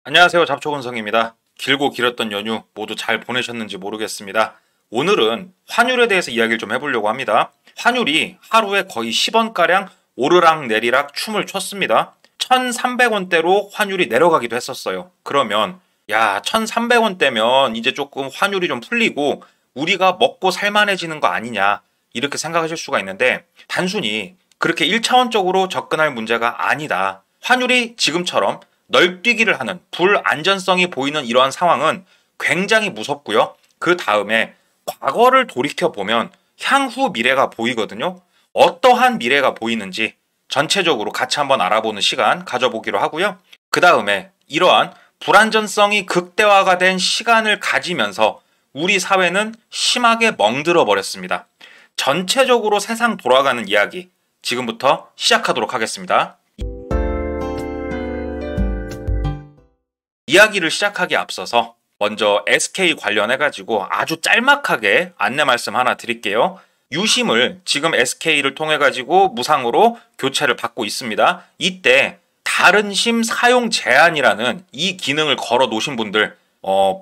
안녕하세요. 잡초근성입니다. 길고 길었던 연휴 모두 잘 보내셨는지 모르겠습니다. 오늘은 환율에 대해서 이야기를 좀 해보려고 합니다. 환율이 하루에 거의 10원가량 오르락 내리락 춤을 췄습니다. 1,300원대로 환율이 내려가기도 했었어요. 그러면 1,300원대면 이제 조금 환율이 좀 풀리고 우리가 먹고 살만해지는 거 아니냐 이렇게 생각하실 수가 있는데 단순히 그렇게 1차원적으로 접근할 문제가 아니다. 환율이 지금처럼 널뛰기를 하는 불안전성이 보이는 이러한 상황은 굉장히 무섭고요. 그 다음에 과거를 돌이켜보면 향후 미래가 보이거든요. 어떠한 미래가 보이는지 전체적으로 같이 한번 알아보는 시간 가져보기로 하고요. 그 다음에 이러한 불안전성이 극대화가 된 시간을 가지면서 우리 사회는 심하게 멍들어 버렸습니다. 전체적으로 세상 돌아가는 이야기 지금부터 시작하도록 하겠습니다. 이야기를 시작하기에 앞서서 먼저 SK 관련해가지고 아주 짤막하게 안내 말씀 하나 드릴게요. 유심을 지금 SK를 통해가지고 무상으로 교체를 받고 있습니다. 이때 다른 심 사용 제한이라는 이 기능을 걸어 놓으신 분들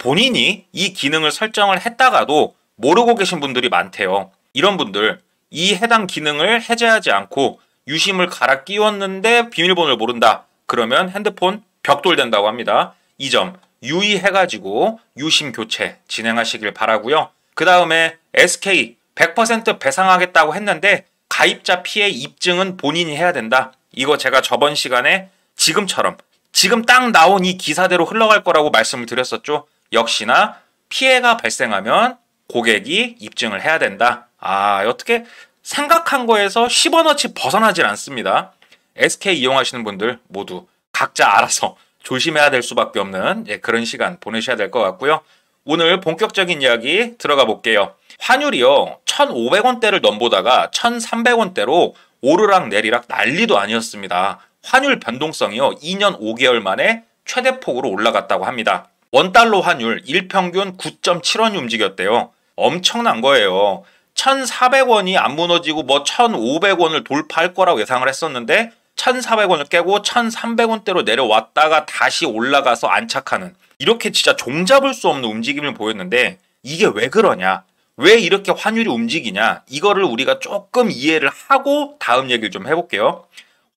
본인이 이 기능을 설정을 했다가도 모르고 계신 분들이 많대요. 이런 분들 이 해당 기능을 해제하지 않고 유심을 갈아 끼웠는데 비밀번호를 모른다. 그러면 핸드폰 벽돌된다고 합니다. 이 점 유의해가지고 유심 교체 진행하시길 바라고요. 그 다음에 SK 100% 배상하겠다고 했는데 가입자 피해 입증은 본인이 해야 된다. 이거 제가 저번 시간에 지금처럼 지금 딱 나온 이 기사대로 흘러갈 거라고 말씀을 드렸었죠. 역시나 피해가 발생하면 고객이 입증을 해야 된다. 어떻게 생각한 거에서 10원어치 벗어나질 않습니다. SK 이용하시는 분들 모두 각자 알아서 조심해야 될 수밖에 없는 그런 시간 보내셔야 될 것 같고요. 오늘 본격적인 이야기 들어가 볼게요. 환율이요. 1,500원대를 넘보다가 1,300원대로 오르락 내리락 난리도 아니었습니다. 환율 변동성이요. 2년 5개월 만에 최대폭으로 올라갔다고 합니다. 원달러 환율 일평균 9.7원이 움직였대요. 엄청난 거예요. 1,400원이 안 무너지고 1,500원을 돌파할 거라고 예상을 했었는데 1,400원을 깨고 1,300원대로 내려왔다가 다시 올라가서 안착하는 이렇게 진짜 종잡을 수 없는 움직임을 보였는데 이게 왜 그러냐? 왜 이렇게 환율이 움직이냐? 이거를 우리가 조금 이해를 하고 다음 얘기를 좀 해볼게요.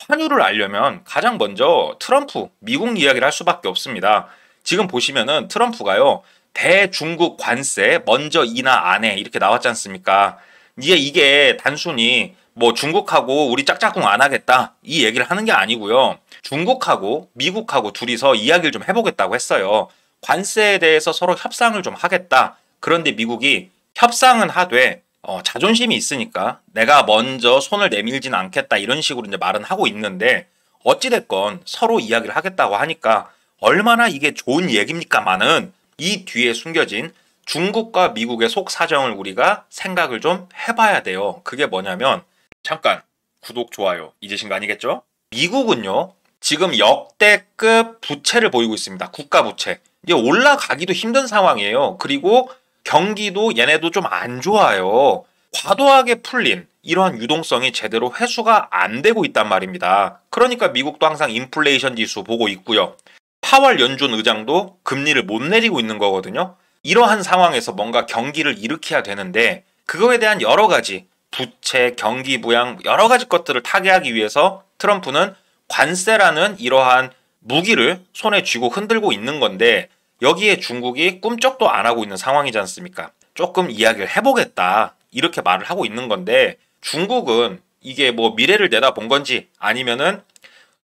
환율을 알려면 가장 먼저 트럼프, 미국 이야기를 할 수밖에 없습니다. 지금 보시면은 트럼프가요. 대중국 관세 먼저 인하 안 해 이렇게 나왔지 않습니까? 이게 단순히 중국하고 우리 짝짝꿍 안 하겠다 이 얘기를 하는 게 아니고요. 중국하고 미국하고 둘이서 이야기를 좀 해보겠다고 했어요. 관세에 대해서 서로 협상을 좀 하겠다. 그런데 미국이 협상은 하되 자존심이 있으니까 내가 먼저 손을 내밀진 않겠다 이런 식으로 이제 말은 하고 있는데 어찌됐건 서로 이야기를 하겠다고 하니까 얼마나 이게 좋은 얘기입니까마는 이 뒤에 숨겨진 중국과 미국의 속 사정을 우리가 생각을 좀 해봐야 돼요. 그게 뭐냐면 잠깐 구독, 좋아요 잊으신 거 아니겠죠? 미국은요 지금 역대급 부채를 보이고 있습니다. 국가 부채. 이제 올라가기도 힘든 상황이에요. 그리고 경기도 얘네도 좀 안 좋아요. 과도하게 풀린 이러한 유동성이 제대로 회수가 안 되고 있단 말입니다. 그러니까 미국도 항상 인플레이션 지수 보고 있고요. 파월 연준 의장도 금리를 못 내리고 있는 거거든요. 이러한 상황에서 뭔가 경기를 일으켜야 되는데 그거에 대한 여러 가지 부채, 경기 부양 여러 가지 것들을 타개하기 위해서 트럼프는 관세라는 이러한 무기를 손에 쥐고 흔들고 있는 건데 여기에 중국이 꿈쩍도 안 하고 있는 상황이지 않습니까? 조금 이야기를 해보겠다 이렇게 말을 하고 있는 건데 중국은 이게 미래를 내다본 건지 아니면은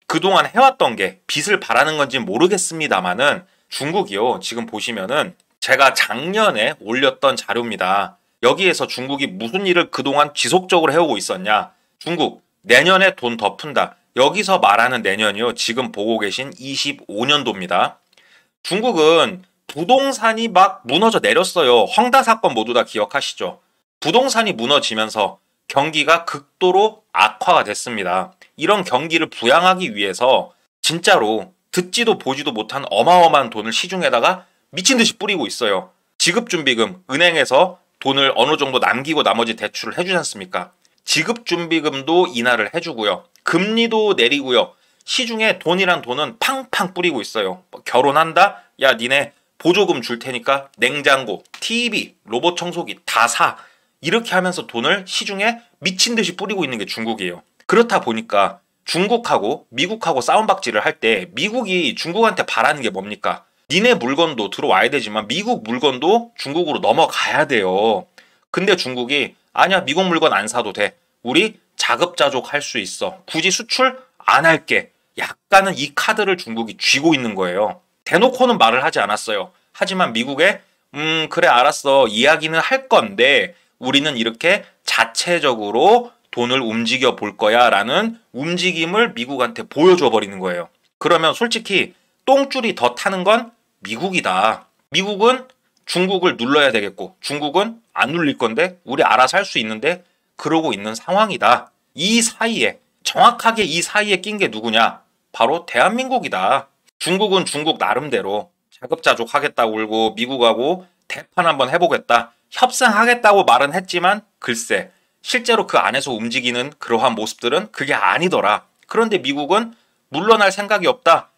그동안 해왔던 게 빚을 바라는 건지 모르겠습니다만은 중국이요 지금 보시면은 제가 작년에 올렸던 자료입니다. 여기에서 중국이 무슨 일을 그동안 지속적으로 해오고 있었냐. 중국 내년에 돈 더 푼다. 여기서 말하는 내년이요. 지금 보고 계신 25년도입니다. 중국은 부동산이 막 무너져 내렸어요. 헝다 사건 모두 다 기억하시죠? 부동산이 무너지면서 경기가 극도로 악화가 됐습니다. 이런 경기를 부양하기 위해서 진짜로 듣지도 보지도 못한 어마어마한 돈을 시중에다가 미친 듯이 뿌리고 있어요. 지급준비금, 은행에서 돈을 어느 정도 남기고 나머지 대출을 해주지 않습니까? 지급준비금도 인하를 해주고요. 금리도 내리고요. 시중에 돈이란 돈은 팡팡 뿌리고 있어요. 뭐 결혼한다? 야, 니네 보조금 줄 테니까 냉장고, TV, 로봇 청소기 다 사. 이렇게 하면서 돈을 시중에 미친 듯이 뿌리고 있는 게 중국이에요. 그렇다 보니까 중국하고 미국하고 싸움박질을 할 때 미국이 중국한테 바라는 게 뭡니까? 니네 물건도 들어와야 되지만 미국 물건도 중국으로 넘어가야 돼요. 근데 중국이 아니야, 미국 물건 안 사도 돼. 우리 자급자족 할 수 있어. 굳이 수출 안 할게. 약간은 이 카드를 중국이 쥐고 있는 거예요. 대놓고는 말을 하지 않았어요. 하지만 미국에 그래 알았어. 이야기는 할 건데 우리는 이렇게 자체적으로 돈을 움직여 볼 거야 라는 움직임을 미국한테 보여줘 버리는 거예요. 그러면 솔직히 똥줄이 더 타는 건 미국이다. 미국은 중국을 눌러야 되겠고 중국은 안 눌릴 건데 우리 알아서 할 수 있는데 그러고 있는 상황이다. 이 사이에 정확하게 이 사이에 낀 게 누구냐? 바로 대한민국이다. 중국은 중국 나름대로 자급자족 하겠다고 울고 미국하고 대판 한번 해보겠다. 협상하겠다고 말은 했지만 글쎄 실제로 그 안에서 움직이는 그러한 모습들은 그게 아니더라. 그런데 미국은 물러날 생각이 없다.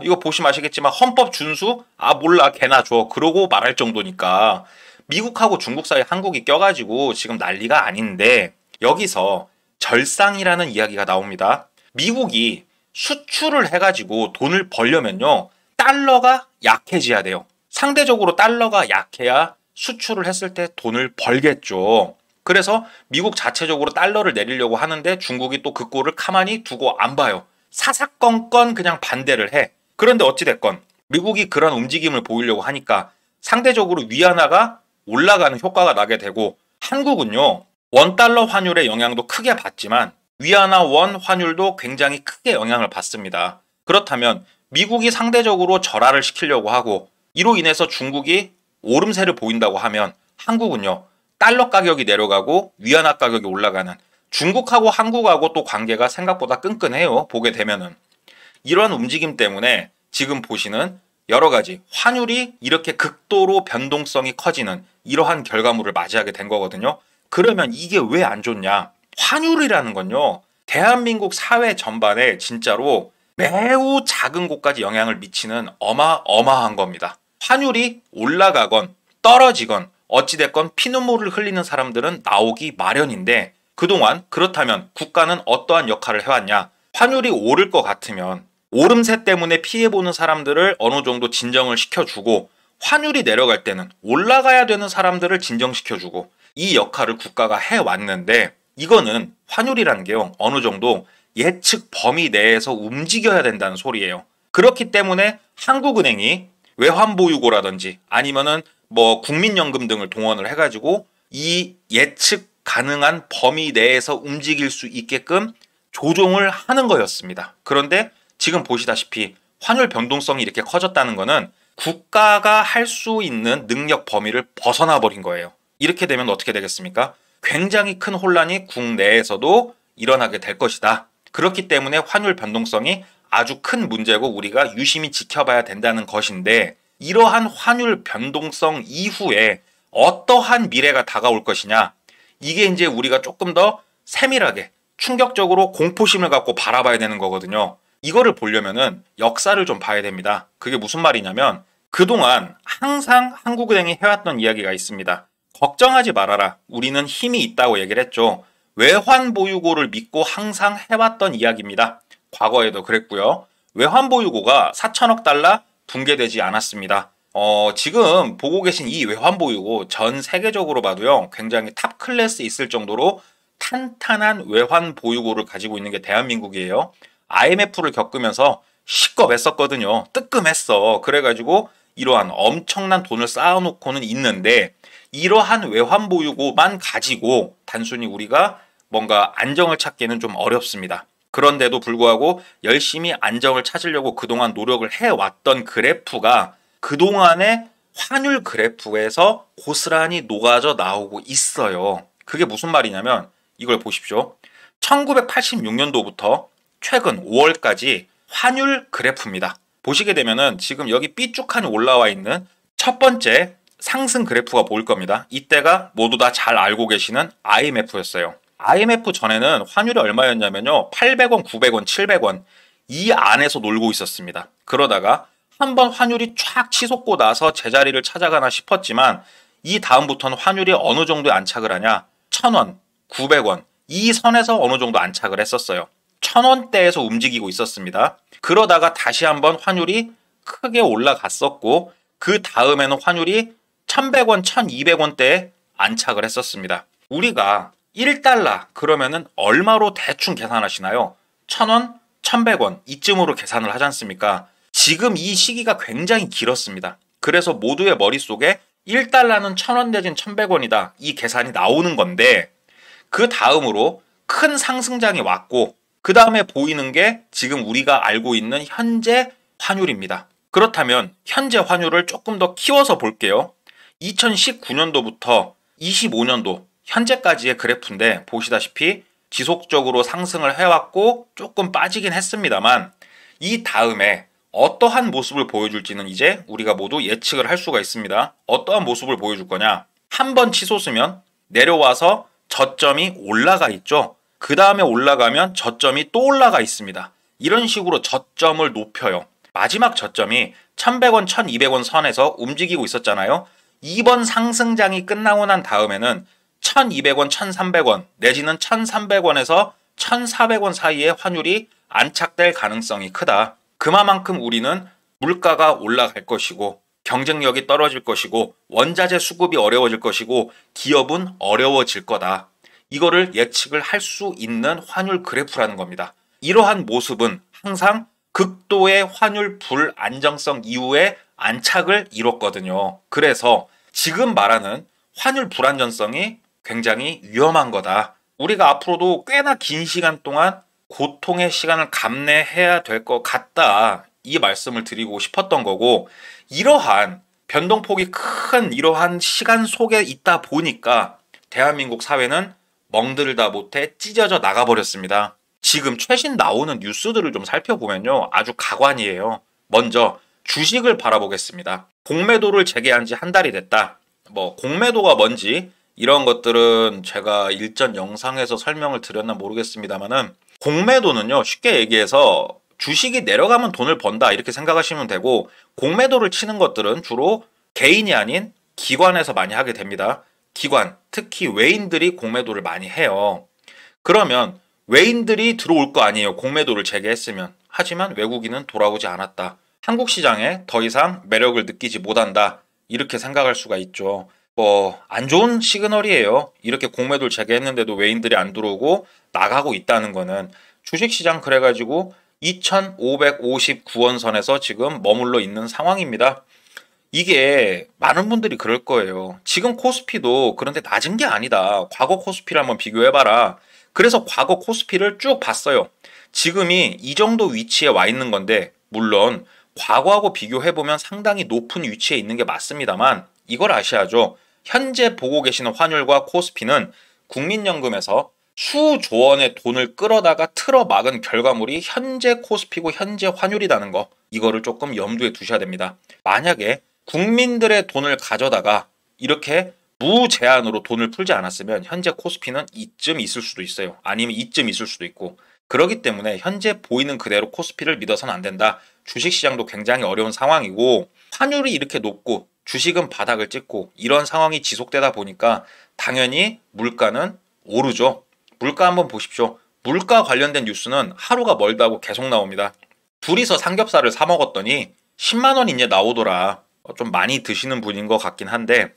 이거 보시면 아시겠지만 헌법 준수? 아 몰라 걔나 줘. 그러고 말할 정도니까 미국하고 중국 사이에 한국이 껴가지고 지금 난리가 아닌데 여기서 절상이라는 이야기가 나옵니다. 미국이 수출을 해가지고 돈을 벌려면요. 달러가 약해져야 돼요. 상대적으로 달러가 약해야 수출을 했을 때 돈을 벌겠죠. 그래서 미국 자체적으로 달러를 내리려고 하는데 중국이 또 그 꼴을 가만히 두고 안 봐요. 사사건건 그냥 반대를 해. 그런데 어찌됐건 미국이 그런 움직임을 보이려고 하니까 상대적으로 위안화가 올라가는 효과가 나게 되고 한국은요. 원달러 환율의 영향도 크게 받지만 위안화 원 환율도 굉장히 크게 영향을 받습니다. 그렇다면 미국이 상대적으로 절하를 시키려고 하고 이로 인해서 중국이 오름세를 보인다고 하면 한국은요. 달러 가격이 내려가고 위안화 가격이 올라가는 중국하고 한국하고 또 관계가 생각보다 끈끈해요. 보게 되면은. 이러한 움직임 때문에 지금 보시는 여러 가지 환율이 이렇게 극도로 변동성이 커지는 이러한 결과물을 맞이하게 된 거거든요. 그러면 이게 왜 안 좋냐? 환율이라는 건요. 대한민국 사회 전반에 진짜로 매우 작은 곳까지 영향을 미치는 어마어마한 겁니다. 환율이 올라가건 떨어지건 어찌됐건 피눈물을 흘리는 사람들은 나오기 마련인데 그동안 그렇다면 국가는 어떠한 역할을 해왔냐? 환율이 오를 것 같으면 오름세 때문에 피해보는 사람들을 어느 정도 진정을 시켜주고 환율이 내려갈 때는 올라가야 되는 사람들을 진정시켜주고 이 역할을 국가가 해왔는데 이거는 환율이라는 게요. 어느 정도 예측 범위 내에서 움직여야 된다는 소리예요. 그렇기 때문에 한국은행이 외환보유고라든지 아니면은 뭐 국민연금 등을 동원을 해가지고 이 예측 가능한 범위 내에서 움직일 수 있게끔 조종을 하는 거였습니다. 그런데 지금 보시다시피 환율 변동성이 이렇게 커졌다는 거는 국가가 할 수 있는 능력 범위를 벗어나 버린 거예요. 이렇게 되면 어떻게 되겠습니까? 굉장히 큰 혼란이 국내에서도 일어나게 될 것이다. 그렇기 때문에 환율 변동성이 아주 큰 문제고 우리가 유심히 지켜봐야 된다는 것인데 이러한 환율 변동성 이후에 어떠한 미래가 다가올 것이냐 이게 이제 우리가 조금 더 세밀하게 충격적으로 공포심을 갖고 바라봐야 되는 거거든요. 이거를 보려면은 역사를 좀 봐야 됩니다. 그게 무슨 말이냐면 그동안 항상 한국은행이 해왔던 이야기가 있습니다. 걱정하지 말아라. 우리는 힘이 있다고 얘기를 했죠. 외환보유고를 믿고 항상 해왔던 이야기입니다. 과거에도 그랬고요. 외환보유고가 4천억 달러 붕괴되지 않았습니다. 지금 보고 계신 이 외환보유고 전 세계적으로 봐도요. 굉장히 탑 클래스 있을 정도로 탄탄한 외환보유고를 가지고 있는 게 대한민국이에요. IMF를 겪으면서 시겁했었거든요. 뜨끔했어. 그래가지고 이러한 엄청난 돈을 쌓아놓고는 있는데 이러한 외환보유고만 가지고 단순히 우리가 뭔가 안정을 찾기는 좀 어렵습니다. 그런데도 불구하고 열심히 안정을 찾으려고 그동안 노력을 해왔던 그래프가 그동안의 환율 그래프에서 고스란히 녹아져 나오고 있어요. 그게 무슨 말이냐면 이걸 보십시오. 1986년도부터 최근 5월까지 환율 그래프입니다. 보시게 되면은 지금 여기 삐쭉하니 올라와 있는 첫 번째 상승 그래프가 보일 겁니다. 이때가 모두 다 잘 알고 계시는 IMF였어요. IMF 전에는 환율이 얼마였냐면요. 800원, 900원, 700원 이 안에서 놀고 있었습니다. 그러다가 한번 환율이 쫙 치솟고 나서 제자리를 찾아가나 싶었지만 이 다음부터는 환율이 어느 정도에 안착을 하냐? 1,000원, 900원 이 선에서 어느 정도 안착을 했었어요. 1,000원대에서 움직이고 있었습니다. 그러다가 다시 한번 환율이 크게 올라갔었고 그 다음에는 환율이 1,100원, 1,200원대에 안착을 했었습니다. 우리가 1달러 그러면은 얼마로 대충 계산하시나요? 1,000원, 1,100원 이쯤으로 계산을 하지 않습니까? 지금 이 시기가 굉장히 길었습니다. 그래서 모두의 머릿속에 1달러는 1,000원 내진 1,100원이다. 이 계산이 나오는 건데 그 다음으로 큰 상승장이 왔고 그 다음에 보이는 게 지금 우리가 알고 있는 현재 환율입니다. 그렇다면 현재 환율을 조금 더 키워서 볼게요. 2019년도부터 25년도 현재까지의 그래프인데 보시다시피 지속적으로 상승을 해왔고 조금 빠지긴 했습니다만 이 다음에 어떠한 모습을 보여줄지는 이제 우리가 모두 예측을 할 수가 있습니다. 어떠한 모습을 보여줄 거냐? 한 번 치솟으면 내려와서 저점이 올라가 있죠. 그 다음에 올라가면 저점이 또 올라가 있습니다. 이런 식으로 저점을 높여요. 마지막 저점이 1,100원, 1,200원 선에서 움직이고 있었잖아요. 이번 상승장이 끝나고 난 다음에는 1,200원, 1,300원 내지는 1,300원에서 1,400원 사이에 환율이 안착될 가능성이 크다. 그만큼 우리는 물가가 올라갈 것이고 경쟁력이 떨어질 것이고 원자재 수급이 어려워질 것이고 기업은 어려워질 거다. 이거를 예측을 할 수 있는 환율 그래프라는 겁니다. 이러한 모습은 항상 극도의 환율 불안정성 이후에 안착을 이뤘거든요. 그래서 지금 말하는 환율 불안정성이 굉장히 위험한 거다. 우리가 앞으로도 꽤나 긴 시간 동안 고통의 시간을 감내해야 될 것 같다. 이 말씀을 드리고 싶었던 거고 이러한 변동폭이 큰 이러한 시간 속에 있다 보니까 대한민국 사회는 멍들다 못해 찢어져 나가버렸습니다. 지금 최신 나오는 뉴스들을 좀 살펴보면요. 아주 가관이에요. 먼저 주식을 바라보겠습니다. 공매도를 재개한 지 한 달이 됐다. 공매도가 뭔지 이런 것들은 제가 일전 영상에서 설명을 드렸나 모르겠습니다만은 공매도는요. 쉽게 얘기해서 주식이 내려가면 돈을 번다 이렇게 생각하시면 되고 공매도를 치는 것들은 주로 개인이 아닌 기관에서 많이 하게 됩니다. 기관, 특히 외인들이 공매도를 많이 해요. 그러면 외인들이 들어올 거 아니에요. 공매도를 재개했으면. 하지만 외국인은 돌아오지 않았다. 한국 시장에 더 이상 매력을 느끼지 못한다. 이렇게 생각할 수가 있죠. 안 좋은 시그널이에요. 이렇게 공매도를 재개했는데도 외인들이 안 들어오고 나가고 있다는 거는 주식시장 그래가지고 2,559원 선에서 지금 머물러 있는 상황입니다. 이게 많은 분들이 그럴 거예요. 지금 코스피도 그런데 낮은 게 아니다. 과거 코스피를 한번 비교해봐라. 그래서 과거 코스피를 쭉 봤어요. 지금이 이 정도 위치에 와 있는 건데 물론 과거하고 비교해보면 상당히 높은 위치에 있는 게 맞습니다만 이걸 아셔야죠. 현재 보고 계시는 환율과 코스피는 국민연금에서 수조 원의 돈을 끌어다가 틀어막은 결과물이 현재 코스피고 현재 환율이라는 거 이거를 조금 염두에 두셔야 됩니다. 만약에 국민들의 돈을 가져다가 이렇게 무제한으로 돈을 풀지 않았으면 현재 코스피는 이쯤 있을 수도 있어요. 아니면 이쯤 있을 수도 있고 그렇기 때문에 현재 보이는 그대로 코스피를 믿어서는 안 된다. 주식시장도 굉장히 어려운 상황이고 환율이 이렇게 높고 주식은 바닥을 찍고 이런 상황이 지속되다 보니까 당연히 물가는 오르죠. 물가 한번 보십시오. 물가 관련된 뉴스는 하루가 멀다고 계속 나옵니다. 둘이서 삼겹살을 사 먹었더니 10만 원 이제 나오더라. 좀 많이 드시는 분인 것 같긴 한데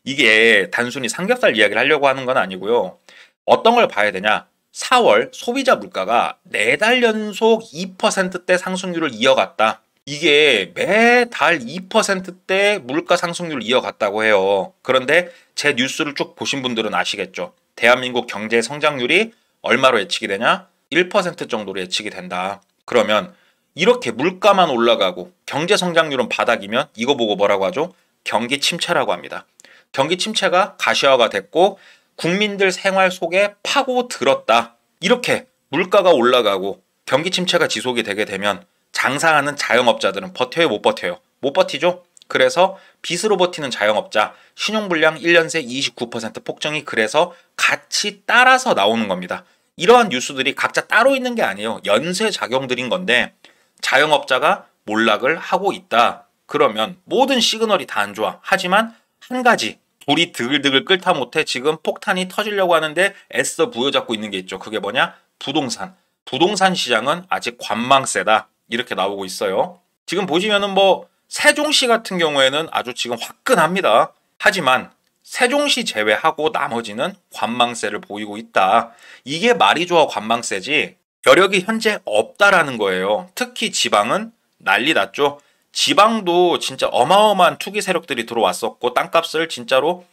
이게 단순히 삼겹살 이야기를 하려고 하는 건 아니고요. 어떤 걸 봐야 되냐. 4월 소비자 물가가 4달 연속 2%대 상승률을 이어갔다. 이게 매달 2%대 물가 상승률을 이어갔다고 해요. 그런데 제 뉴스를 쭉 보신 분들은 아시겠죠. 대한민국 경제 성장률이 얼마로 예측이 되냐? 1% 정도로 예측이 된다. 그러면 이렇게 물가만 올라가고 경제 성장률은 바닥이면 이거 보고 뭐라고 하죠? 경기 침체라고 합니다. 경기 침체가 가시화가 됐고 국민들 생활 속에 파고들었다. 이렇게 물가가 올라가고 경기 침체가 지속이 되게 되면 장사하는 자영업자들은 버텨요, 못 버텨요? 못 버티죠? 그래서 빚으로 버티는 자영업자 신용불량 1년 새 29% 폭증이 그래서 같이 따라서 나오는 겁니다. 이러한 뉴스들이 각자 따로 있는 게 아니에요. 연쇄 작용들인 건데 자영업자가 몰락을 하고 있다. 그러면 모든 시그널이 다 안 좋아. 하지만 한 가지 불이 드글드글 끓다 못해 지금 폭탄이 터지려고 하는데 애써 부여잡고 있는 게 있죠. 그게 뭐냐? 부동산. 부동산 시장은 아직 관망세다. 이렇게 나오고 있어요. 지금 보시면은 뭐 세종시 같은 경우에는 아주 지금 화끈합니다. 하지만 세종시 제외하고 나머지는 관망세를 보이고 있다. 이게 말이 좋아 관망세지 여력이 현재 없다라는 거예요. 특히 지방은 난리 났죠. 지방도 진짜 어마어마한 투기 세력들이 들어왔었고 땅값을 진짜로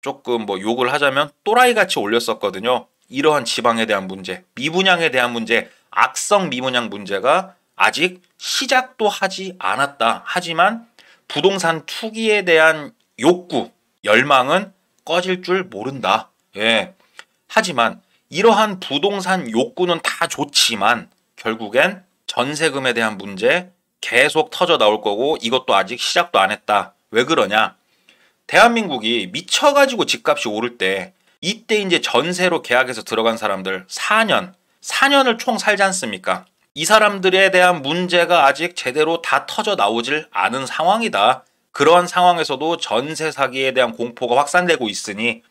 조금 뭐 욕을 하자면 또라이같이 올렸었거든요. 이러한 지방에 대한 문제, 미분양에 대한 문제, 악성 미분양 문제가 아직 시작도 하지 않았다. 하지만 부동산 투기에 대한 욕구, 열망은 꺼질 줄 모른다. 예. 하지만 이러한 부동산 욕구는 다 좋지만 결국엔 전세금에 대한 문제 계속 터져 나올 거고 이것도 아직 시작도 안 했다. 왜 그러냐? 대한민국이 미쳐가지고 집값이 오를 때 이때 이제 전세로 계약해서 들어간 사람들 4년을 총 살지 않습니까? 이 사람들에 대한 문제가 아직 제대로 다 터져 나오질 않은 상황이다. 그러한 상황에서도 전세 사기에 대한 공포가 확산되고 있으니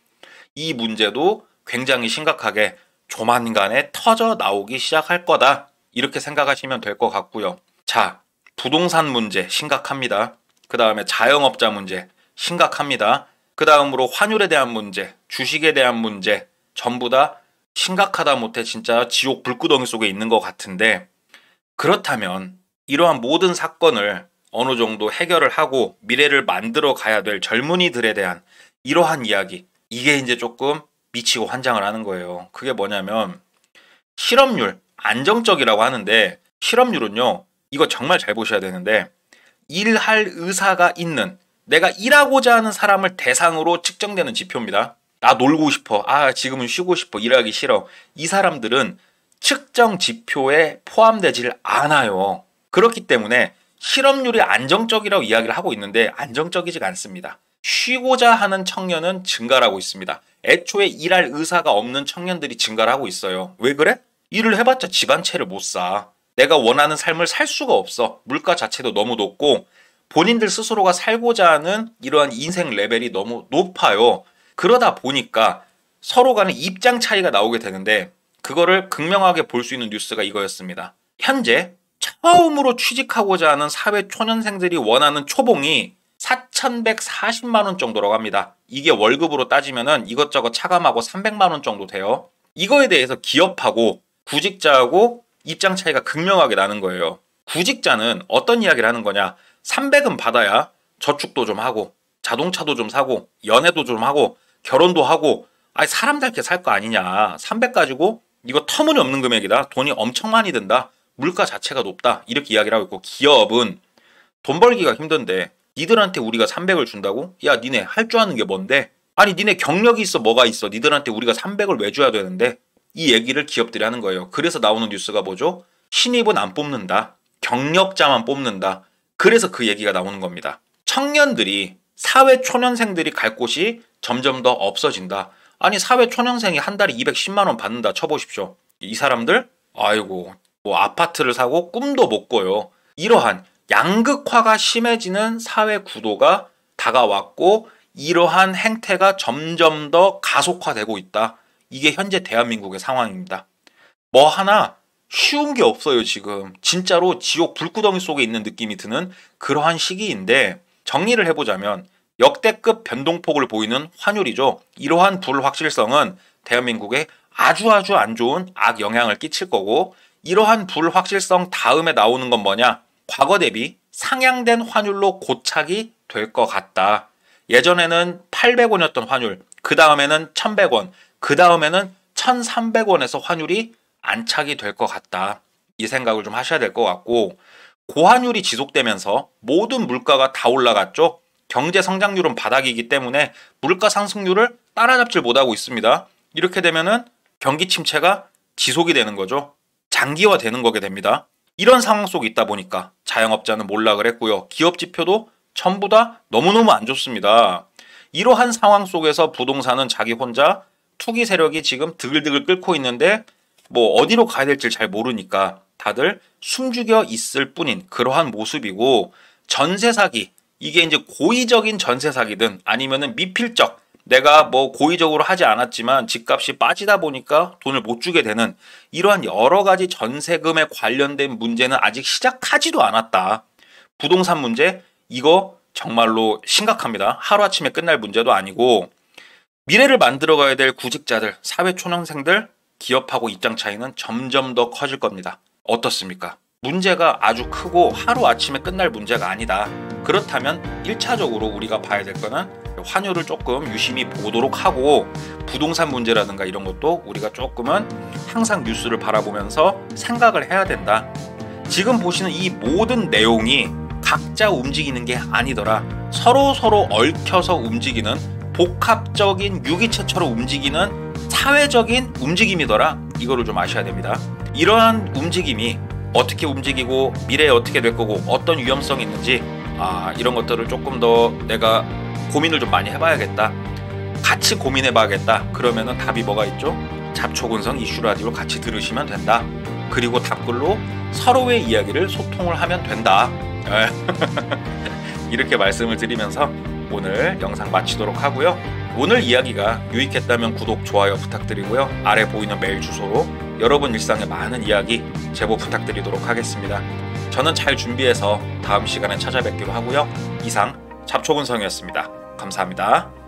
이 문제도 굉장히 심각하게 조만간에 터져 나오기 시작할 거다. 이렇게 생각하시면 될 것 같고요. 자, 부동산 문제 심각합니다. 그 다음에 자영업자 문제 심각합니다. 그 다음으로 환율에 대한 문제, 주식에 대한 문제 전부 다 심각하다 못해 진짜 지옥 불구덩이 속에 있는 것 같은데 그렇다면 이러한 모든 사건을 어느 정도 해결을 하고 미래를 만들어 가야 될 젊은이들에 대한 이러한 이야기 이게 이제 조금 미치고 환장을 하는 거예요. 그게 뭐냐면 실업률 안정적이라고 하는데 실업률은요 이거 정말 잘 보셔야 되는데 일할 의사가 있는 내가 일하고자 하는 사람을 대상으로 측정되는 지표입니다. 나 놀고 싶어. 지금은 쉬고 싶어. 일하기 싫어. 이 사람들은 측정 지표에 포함되질 않아요. 그렇기 때문에 실업률이 안정적이라고 이야기를 하고 있는데 안정적이지가 않습니다. 쉬고자 하는 청년은 증가를 하고 있습니다. 애초에 일할 의사가 없는 청년들이 증가를 하고 있어요. 왜 그래? 일을 해봤자 집 한 채를 못 사. 내가 원하는 삶을 살 수가 없어. 물가 자체도 너무 높고 본인들 스스로가 살고자 하는 이러한 인생 레벨이 너무 높아요. 그러다 보니까 서로 간의 입장 차이가 나오게 되는데 그거를 극명하게 볼 수 있는 뉴스가 이거였습니다. 현재 처음으로 취직하고자 하는 사회 초년생들이 원하는 초봉이 4,140만 원 정도라고 합니다. 이게 월급으로 따지면은 이것저것 차감하고 300만 원 정도 돼요. 이거에 대해서 기업하고 구직자하고 입장 차이가 극명하게 나는 거예요. 구직자는 어떤 이야기를 하는 거냐? 300은 받아야 저축도 좀 하고 자동차도 좀 사고 연애도 좀 하고 결혼도 하고 사람답게 살 거 아니냐. 300 가지고 이거 터무니없는 금액이다. 돈이 엄청 많이 든다. 물가 자체가 높다. 이렇게 이야기를 하고 있고 기업은 돈 벌기가 힘든데 니들한테 우리가 300을 준다고? 야 니네 할 줄 아는 게 뭔데? 아니 니네 경력이 있어 뭐가 있어? 니들한테 우리가 300을 왜 줘야 되는데? 이 얘기를 기업들이 하는 거예요. 그래서 나오는 뉴스가 뭐죠? 신입은 안 뽑는다. 경력자만 뽑는다. 그래서 그 얘기가 나오는 겁니다. 청년들이 사회 초년생들이 갈 곳이 점점 더 없어진다. 아니 사회 초년생이 한 달에 210만 원 받는다 쳐보십시오. 이 사람들 아이고 뭐 아파트를 사고 꿈도 못 꿔요. 이러한 양극화가 심해지는 사회 구도가 다가왔고 이러한 행태가 점점 더 가속화되고 있다. 이게 현재 대한민국의 상황입니다. 뭐 하나 쉬운 게 없어요 지금. 진짜로 지옥 불구덩이 속에 있는 느낌이 드는 그러한 시기인데 정리를 해보자면 역대급 변동폭을 보이는 환율이죠. 이러한 불확실성은 대한민국에 아주 안 좋은 악영향을 끼칠 거고 이러한 불확실성 다음에 나오는 건 뭐냐? 과거 대비 상향된 환율로 고착이 될 것 같다. 예전에는 800원이었던 환율, 그 다음에는 1100원, 그 다음에는 1300원에서 환율이 안착이 될 것 같다. 이 생각을 좀 하셔야 될 것 같고 고환율이 지속되면서 모든 물가가 다 올라갔죠. 경제 성장률은 바닥이기 때문에 물가 상승률을 따라잡질 못하고 있습니다. 이렇게 되면은 경기 침체가 지속이 되는 거죠. 장기화되는 거게 됩니다. 이런 상황 속에 있다 보니까 자영업자는 몰락을 했고요. 기업 지표도 전부 다 너무너무 안 좋습니다. 이러한 상황 속에서 부동산은 자기 혼자 투기 세력이 지금 드글드글 끓고 있는데 뭐 어디로 가야 될지 잘 모르니까 다들 숨죽여 있을 뿐인 그러한 모습이고, 전세 사기, 이게 이제 고의적인 전세 사기든 아니면은 미필적, 내가 뭐 고의적으로 하지 않았지만 집값이 빠지다 보니까 돈을 못 주게 되는 이러한 여러 가지 전세금에 관련된 문제는 아직 시작하지도 않았다. 부동산 문제, 이거 정말로 심각합니다. 하루아침에 끝날 문제도 아니고, 미래를 만들어가야 될 구직자들, 사회초년생들, 기업하고 입장 차이는 점점 더 커질 겁니다. 어떻습니까? 문제가 아주 크고 하루아침에 끝날 문제가 아니다. 그렇다면 1차적으로 우리가 봐야 될 거는 환율을 조금 유심히 보도록 하고, 부동산 문제라든가 이런 것도 우리가 조금은 항상 뉴스를 바라보면서 생각을 해야 된다. 지금 보시는 이 모든 내용이 각자 움직이는 게 아니더라. 서로 얽혀서 움직이는 복합적인 유기체처럼 움직이는 사회적인 움직임이더라. 이거를 좀 아셔야 됩니다. 이러한 움직임이 어떻게 움직이고 미래에 어떻게 될 거고 어떤 위험성이 있는지, 이런 것들을 조금 더 내가 고민을 좀 많이 해봐야겠다. 같이 고민해봐야겠다. 그러면은 답이 뭐가 있죠? 잡초근성 이슈 라디오를 같이 들으시면 된다. 그리고 답글로 서로의 이야기를 소통을 하면 된다. 이렇게 말씀을 드리면서 오늘 영상 마치도록 하고요. 오늘 이야기가 유익했다면 구독, 좋아요 부탁드리고요. 아래 보이는 메일 주소로 여러분 일상의 많은 이야기 제보 부탁드리도록 하겠습니다. 저는 잘 준비해서 다음 시간에 찾아뵙기로 하고요. 이상 잡초근성이었습니다. 감사합니다.